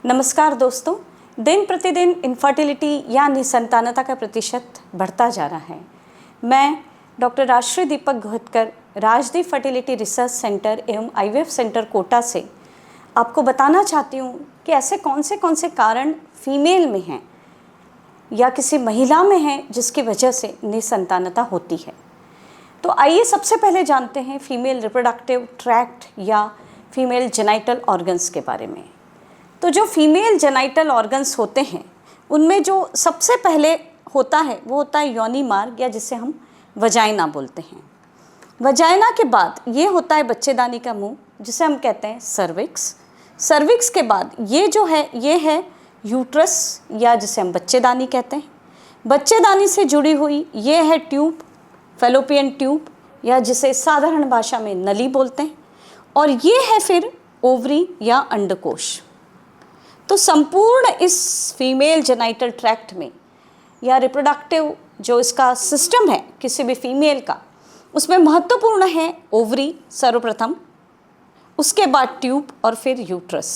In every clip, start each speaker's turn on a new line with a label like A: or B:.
A: नमस्कार दोस्तों, दिन प्रतिदिन इनफर्टिलिटी या निसंतानता का प्रतिशत बढ़ता जा रहा है। मैं doctor Rajshree Deepak Ghotkar Rajdeep fertility research centre एवं IVF सेंटर कोटा से आपको बताना चाहती हूँ कि ऐसे कौन से कारण फीमेल में हैं या किसी महिला में हैं जिसकी वजह से निसंतानता होती है। तो आइए सबसे पहले जानते हैं फीमेल रिप्रोडक्टिव ट्रैक्ट या फीमेल जेनाइटल ऑर्गन्स के बारे में। तो जो फीमेल जेनाइटल ऑर्गन्स होते हैं उनमें जो सबसे पहले होता है वो होता है योनि मार्ग या जिसे हम वजाइना बोलते हैं। वजाइना के बाद ये होता है बच्चेदानी का मुंह जिसे हम कहते हैं सर्विक्स। सर्विक्स के बाद ये है यूट्रस या जिसे हम बच्चेदानी कहते हैं। बच्चेदानी से जुड़ी हुई ये है ट्यूब, फैलोपियन ट्यूब या जिसे साधारण भाषा में नली बोलते हैं। और ये है फिर ओवरी या अंडकोश। तो संपूर्ण इस फीमेल जेनाइटल ट्रैक्ट में या रिप्रोडक्टिव जो इसका सिस्टम है किसी भी फीमेल का, उसमें महत्वपूर्ण है ओवरी सर्वप्रथम, उसके बाद ट्यूब और फिर यूट्रस।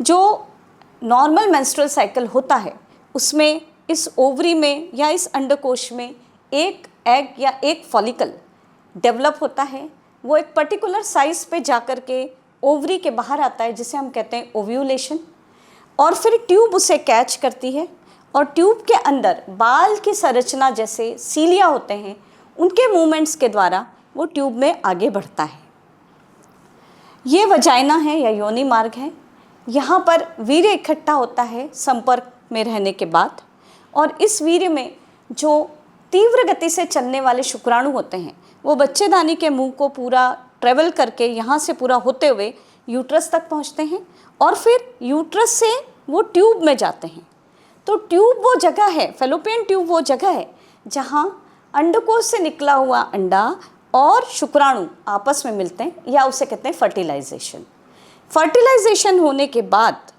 A: जो नॉर्मल मेंस्ट्रुअल साइकिल होता है उसमें इस ओवरी में या इस अंडकोश में एक एग या एक फॉलिकल डेवलप होता है। वो एक पर्टिकुलर साइज पे जाकर के ओवरी के बाहर आता है जिसे हम कहते हैं ओव्यूलेशन। और फिर ट्यूब उसे कैच करती है और ट्यूब के अंदर बाल की संरचना जैसे सीलिया होते हैं उनके मूवमेंट्स के द्वारा वो ट्यूब में आगे बढ़ता है। ये वजाइना है या योनि मार्ग है। यहाँ पर वीर्य इकट्ठा होता है संपर्क में रहने के बाद, और इस वीर्य में जो तीव्र गति से चलने वाले शुक्राणु होते हैं वो बच्चेदानी के मुंह को पूरा ट्रेवल करके यहाँ से पूरा होते हुए यूट्रस तक पहुँचते हैं और फिर यूट्रस से वो ट्यूब में जाते हैं। तो ट्यूब वो जगह है, फैलोपियन ट्यूब वो जगह है जहाँ अंडकोश से निकला हुआ अंडा और शुक्राणु आपस में मिलते हैं या उसे कहते हैं फर्टिलाइजेशन। फर्टिलाइजेशन होने के बाद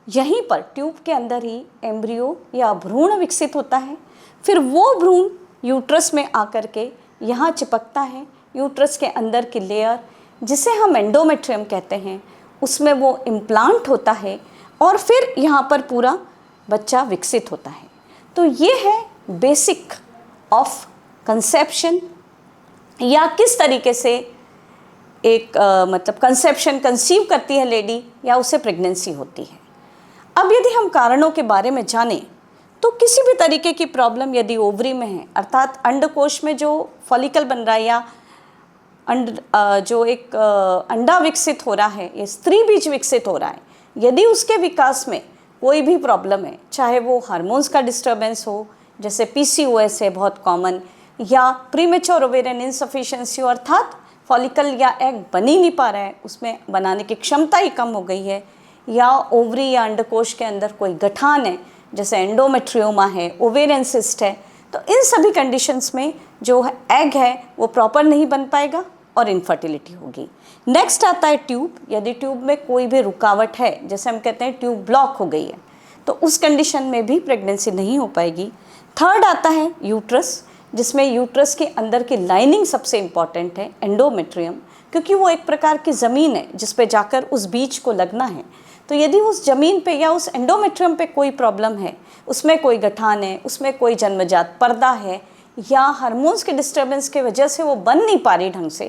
A: यहीं पर ट्यूब के अंदर ही एम्ब्रियो या भ्रूण विकसित होता है। फिर वो भ्रूण यूट्रस में आकर के यहाँ चिपकता है। यूट्रस के अंदर की लेयर जिसे हम एंडोमेट्रियम कहते हैं उसमें वो इम्प्लांट होता है और फिर यहाँ पर पूरा बच्चा विकसित होता है। तो ये है बेसिक ऑफ कंसेप्शन या किस तरीके से एक मतलब कंसेप्शन कंसीव करती है लेडी या उसे प्रेगनेंसी होती है। अब यदि हम कारणों के बारे में जानें तो किसी भी तरीके की प्रॉब्लम यदि ओवरी में है अर्थात अंडकोश में जो फॉलिकल बन रहा है या जो एक अंडा विकसित हो रहा है या स्त्री बीज विकसित हो रहा है, यदि उसके विकास में कोई भी प्रॉब्लम है, चाहे वो हार्मोन्स का डिस्टर्बेंस हो जैसे PCOS है बहुत कॉमन, या प्रीमेच्योर ओवेरियन इनसफिशिएंसी अर्थात फॉलिकल या एग बन ही नहीं पा रहा है, उसमें बनाने की क्षमता ही कम हो गई है, या ओवरी या अंडकोश के अंदर कोई गठान है जैसे एंडोमेट्रियोमा है, ओवेरियन सिस्ट है, तो इन सभी कंडीशंस में जो एग है वो प्रॉपर नहीं बन पाएगा और इनफर्टिलिटी होगी। नेक्स्ट आता है ट्यूब। यदि ट्यूब में कोई भी रुकावट है, जैसे हम कहते हैं ट्यूब ब्लॉक हो गई है, तो उस कंडीशन में भी प्रेगनेंसी नहीं हो पाएगी। थर्ड आता है यूट्रस, जिसमें यूट्रस के अंदर की लाइनिंग सबसे इम्पॉर्टेंट है, एंडोमेट्रियम, क्योंकि वो एक प्रकार की ज़मीन है जिस पे जाकर उस बीज को लगना है। तो यदि उस ज़मीन पे या उस एंडोमेट्रियम पे कोई प्रॉब्लम है, उसमें कोई गठान है, उसमें कोई जन्मजात पर्दा है या हार्मोन्स के डिस्टर्बेंस की वजह से वो बन नहीं पा रही ढंग से,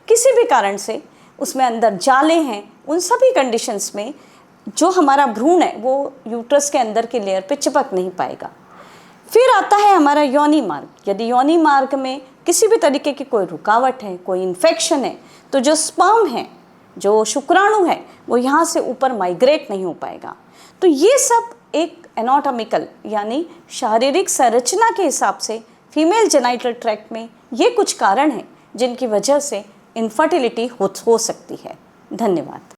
A: किसी भी कारण से उसमें अंदर जाले हैं, उन सभी कंडीशंस में जो हमारा भ्रूण है वो यूट्रस के अंदर की लेयर पे चिपक नहीं पाएगा। फिर आता है हमारा योनि मार्ग। यदि योनि मार्ग में किसी भी तरीके की कोई रुकावट है, कोई इन्फेक्शन है, तो जो स्पर्म है, जो शुक्राणु है, वो यहाँ से ऊपर माइग्रेट नहीं हो पाएगा। तो ये सब एक एनाटॉमिकल यानी शारीरिक संरचना के हिसाब से फीमेल जेनाइटल ट्रैक्ट में ये कुछ कारण हैं जिनकी वजह से इनफर्टिलिटी हो सकती है। धन्यवाद।